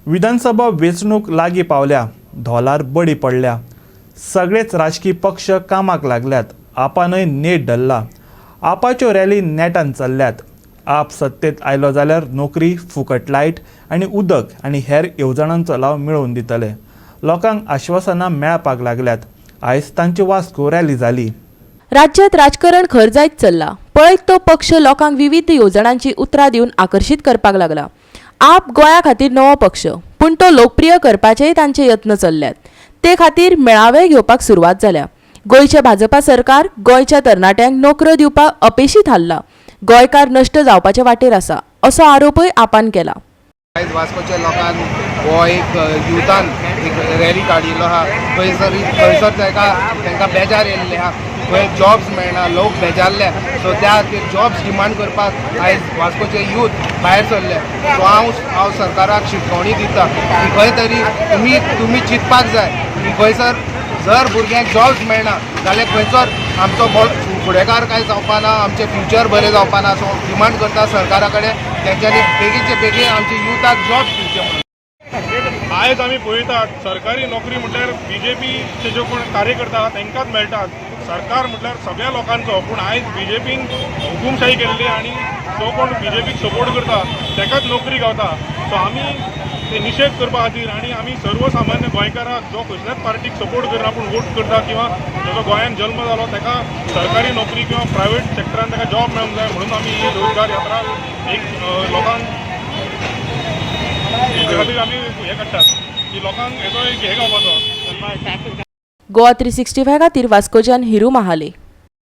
विधानसभा वेंचणूक लागीं पावल्या, धोलार बडी पडल्या. सगळेच राजकीय पक्ष कामाक लागल्यात. आपानय नेट धरला. आपाच्यो रॅली नेटान चल्ल्यात. आप सत्तेत आयलो जाल्यार नोकरी, फुकट लायट आनी उदक आनी हेर येवजणांचो लाव मेळोवन दितले. लोकांक आश्वासनां मेळपाक लागल्यात. आयज तांची वास्को रॅली जाली. राज्यात राजकारण खर जायत चल्ला. पळयत तो पक्ष लोकांक विविध येवजणांची उतरां दिवन आकर्षित करपाक लागला. आप गोंया खातीर नवो पक्ष, पूण तो लोकप्रिय करपाचेय तांचे यत्न चल्ल्यात. ते खातीर मेळावे घेवपाक सुरवात जाल्या. गोंयचे भाजपा सरकार गोंयच्या तरणाट्यांक नोकऱ्यो दिवपाक अपेशी थारला. गोंयकार नश्ट जावपाचे वाटेर आसा, असो आरोपय आपान केला. आयज वास्कोच्या लोकांक हो एक युथान एक रॅली काडिल्लो आहा. खंयसर तांकां बेजार येयल्ले आहा. खंय जॉब्स मेळना, लोक बेजारले. सो त्या खातीर जॉब्स डिमांड करपाक आयज वास्कोचे यूथ भायर सरले. सो हांव सरकाराक शिटकावणी दिता की खंय तरी तुमी चिंतपाक जाय की खंयसर जर भुरग्यांक जॉब्स मेळना जाल्यार खंयसर आमचो फुडेकार काय जावपाना, आमचें फ्युचर बरें जावपाना. सो डिमांड करता सरकारा कडेन तेंच्यांनी बेगीनचे बेगीन आमच्या युथाक जॉब्स दिवचे म्हणून. आयज आमी पळयतात सरकारी नोकरी म्हटल्यार बीजेपीचे जे कोण कार्यकर्ता आहात तांकांच मेळटात. सरकार म्हटल्यार सगळ्या लोकांचो, पूण आयज बीजेपीन हुकुमशाही केल्ली आनी जो कोण बीजेपीक सपोर्ट करता ताकाच नोकरी गावता. सो आमी ते निशेध करपा खातीर आनी आमी सर्वसामान्य गोंयकाराक जो खंयच्याच पार्टीक सपोर्ट करना पूण वोट करता किंवा जो गोंयांत जल्म जालो ताका सरकारी नोकरी किंवा प्रायवेट सेक्टरान ताका जॉब मेळूंक जाय म्हणून आमी ही रोजगार यात्रा एक लोकांक हेजे खातीर आमी हे काडटात की लोकांक हेजो एक हे गावपाचो. गोवा 365 खातीर वास्कोच्यान हिरू महाले.